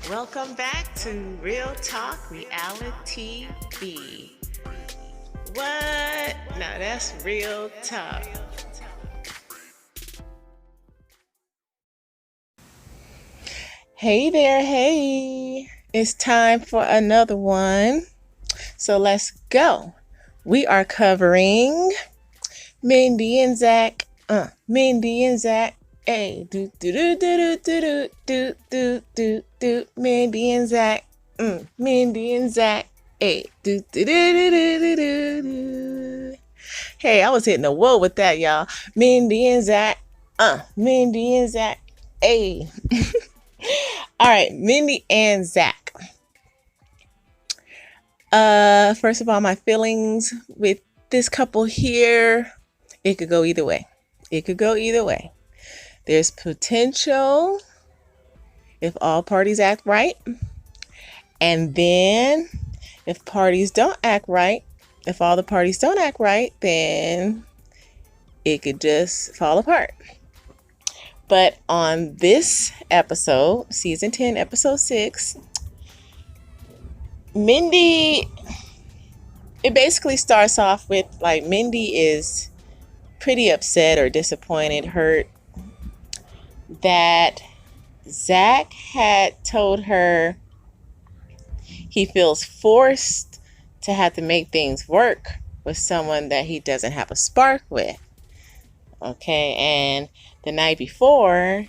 Welcome back to Real Talk Reality TV. What? No, that's Real Talk. Hey there, hey. It's time for another one. So let's go. We are covering Mindy and Zach. Mindy and Zach. Hey, do do do do do do do do do. Mindy and Zach. Mindy and Zach. Hey, do do do do do do do. Hey, I was hitting a whoa with that, y'all. Mindy and Zach. Mindy and Zach. Hey. All right, Mindy and Zach. First of all, my feelings with this couple here, it could go either way. It could go either way. There's potential if all parties act right. And then if parties don't act right, if all the parties don't act right, then it could just fall apart. But on this episode, season 10, episode 6, Mindy, it basically starts off with like Mindy is pretty upset or disappointed, hurt that Zach had told her he feels forced to have to make things work with someone that he doesn't have a spark with. Okay, and the night before,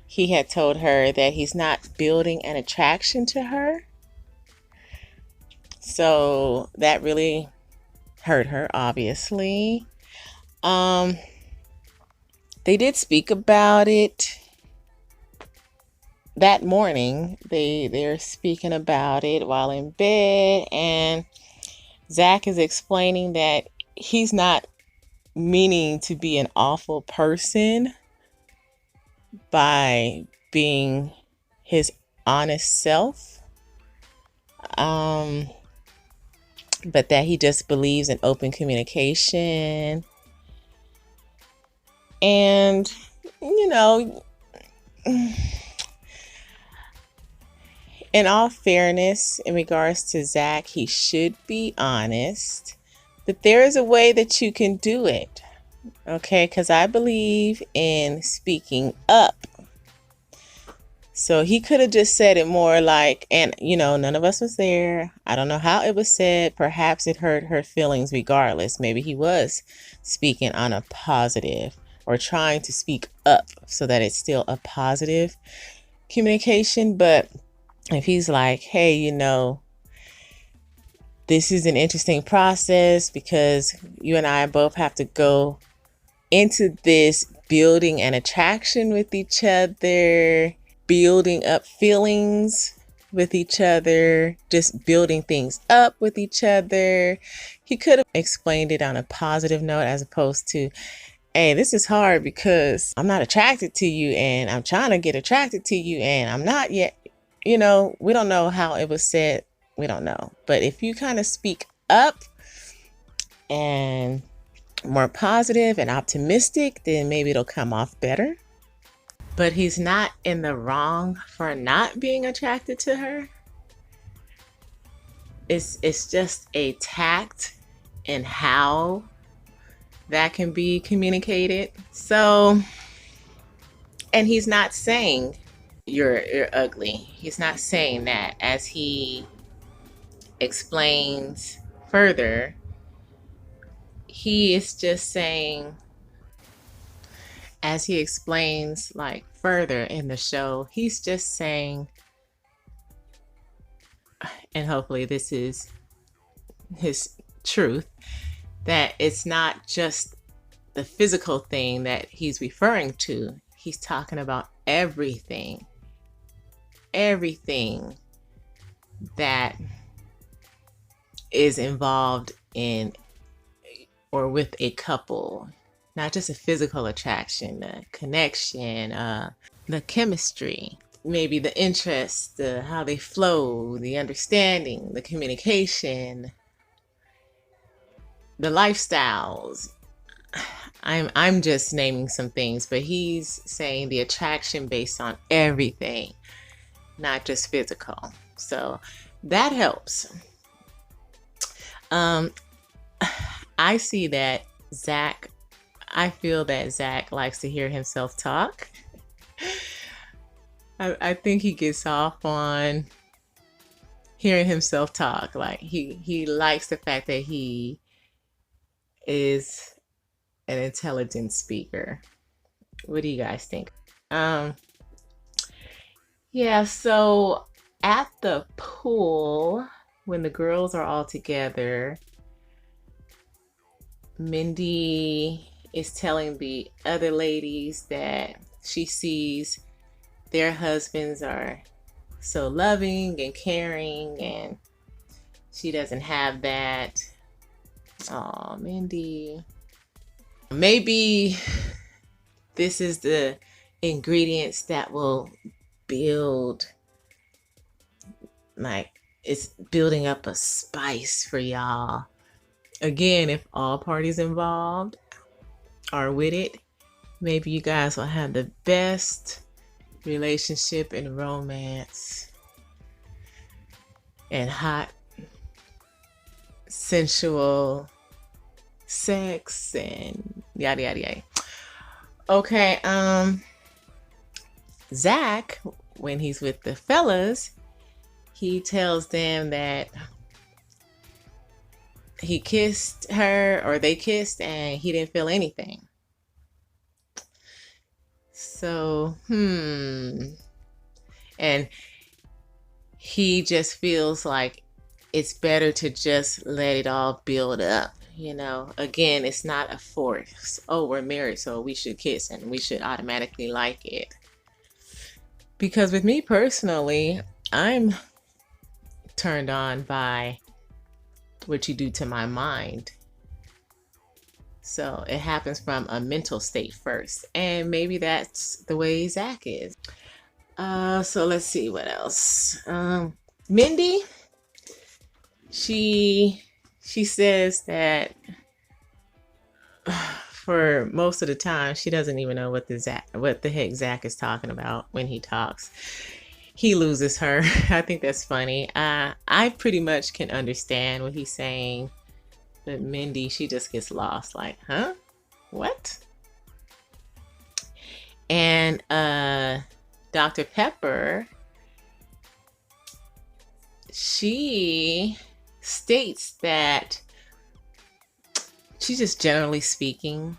he had told her that he's not building an attraction to her. So that really hurt her, obviously. They did speak about it that morning. They're speaking about it while in bed, and Zach is explaining that he's not meaning to be an awful person by being his honest self, but that he just believes in open communication. And, you know, in all fairness, in regards to Zach, he should be honest, but there is a way that you can do it. Okay, because I believe in speaking up. So he could have just said it more like, and none of us was there. I don't know how it was said. Perhaps it hurt her feelings regardless. Maybe he was speaking on a positive or trying to speak up so that it's still a positive communication. But if he's like, hey, this is an interesting process because you and I both have to go into this building an attraction with each other, building up feelings with each other, just building things up with each other. He could have explained it on a positive note as opposed to, hey, this is hard because I'm not attracted to you and I'm trying to get attracted to you and I'm not yet. We don't know how it was said. We don't know. But if you kind of speak up and more positive and optimistic, then maybe it'll come off better. But he's not in the wrong for not being attracted to her. It's just a tact in how that can be communicated. So, and he's not saying you're ugly. He's not saying that. As he explains further, he is just saying, as he explains like further in the show, he's just saying, and hopefully this is his truth, that it's not just the physical thing that he's referring to. He's talking about everything that is involved in or with a couple, not just a physical attraction, the connection, the chemistry, maybe the interest, how they flow, the understanding, the communication, the lifestyles. I'm just naming some things, but he's saying the attraction based on everything. not just physical. So that helps. I see that Zach, I feel that Zach likes to hear himself talk. I think he gets off on hearing himself talk. Like he likes the fact that he is an intelligent speaker. What do you guys think? Yeah, so at the pool, when the girls are all together, Mindy is telling the other ladies that she sees their husbands are so loving and caring, and she doesn't have that. Oh, Mindy. Maybe this is the ingredients that will build, like, it's building up a spice for y'all. Again, if all parties involved are with it, maybe you guys will have the best relationship and romance and hot, sensual sex and yada yada yada. Okay, Zach, when he's with the fellas, he tells them that he kissed her, or they kissed, and he didn't feel anything. So, and he just feels like it's better to just let it all build up. You know, again, it's not a force. Oh, we're married, so we should kiss and we should automatically like it. Because with me personally, I'm turned on by what you do to my mind. So it happens from a mental state first. And maybe that's the way Zach is. So let's see what else. Mindy, she says that for most of the time she doesn't even know what the heck Zach is talking about when he talks. He loses her. I think that's funny. I pretty much can understand what he's saying, but Mindy, she just gets lost. Like, huh? What? And Dr. Pepper, she states that she's just generally speaking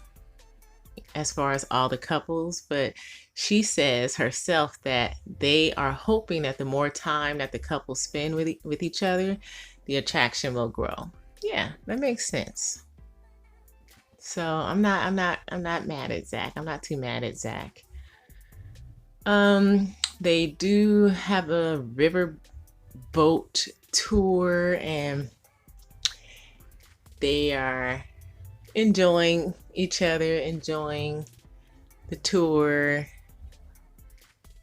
as far as all the couples, but she says herself that they are hoping that the more time that the couples spend with each other, the attraction will grow. Yeah, that makes sense. So I'm not mad at Zach. I'm not too mad at Zach. They do have a river boat tour, and they are enjoying each other, enjoying the tour,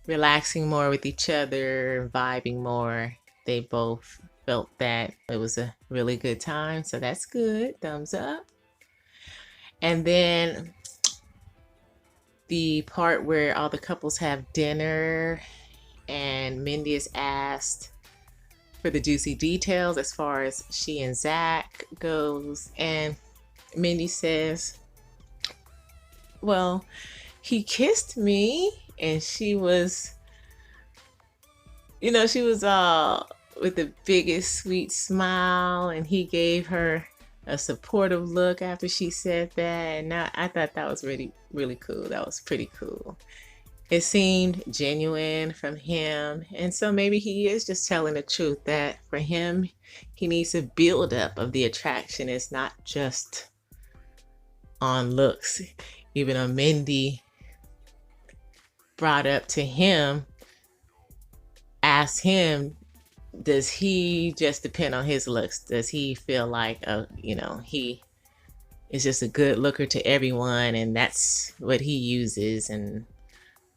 relaxing more with each other, vibing more. They both felt that it was a really good time, so that's good. Thumbs up. And then the part where all the couples have dinner and Mindy is asked for the juicy details as far as she and Zach goes, and Mindy says, well, he kissed me, and she was, she was all with the biggest sweet smile, and he gave her a supportive look after she said that. And I thought that was really, really cool. That was pretty cool. It seemed genuine from him. And so maybe he is just telling the truth, that for him, he needs a build-up of the attraction. It's not just on looks. Even though Mindy brought up to him, asked him, does he just depend on his looks? Does he feel like, he is just a good looker to everyone, and that's what he uses, and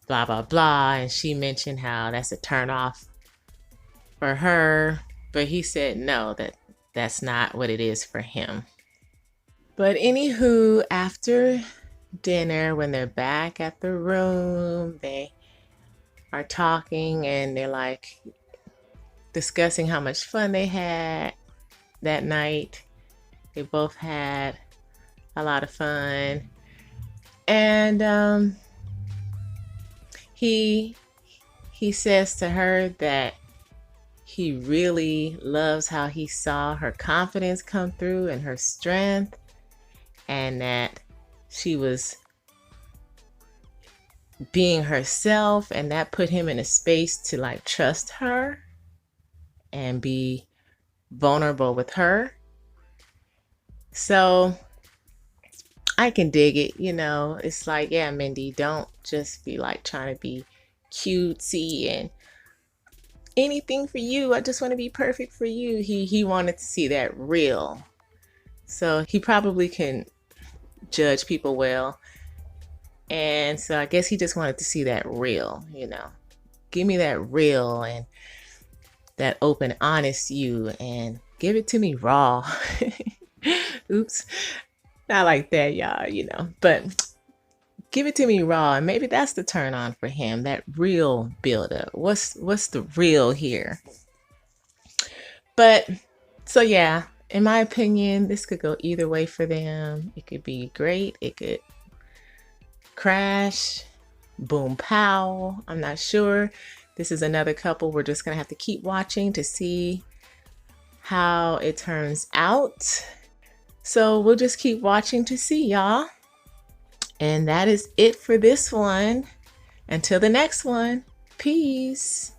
blah, blah, blah. And she mentioned how that's a turn off for her, but he said no, that's not what it is for him. But anywho, after dinner, when they're back at the room, they are talking and they're like discussing how much fun they had that night. They both had a lot of fun. And he says to her that he really loves how he saw her confidence come through and her strength, and that she was being herself, and that put him in a space to like trust her and be vulnerable with her. So I can dig it, you know. It's like, yeah, Mindy, don't just be like trying to be cutesy and anything for you. I just want to be perfect for you. He wanted to see that real. So he probably can judge people well. And so I guess he just wanted to see that real, you know. Give me that real and that open, honest you, and give it to me raw. Oops. Not like that, y'all, you know. But give it to me raw, and maybe that's the turn on for him, that real buildup. What's the real here? But so yeah, in my opinion, this could go either way for them. It could be great. It could crash, boom, pow. I'm not sure. This is another couple we're just gonna have to keep watching to see how it turns out. So we'll just keep watching to see, y'all. And that is it for this one. Until the next one, peace.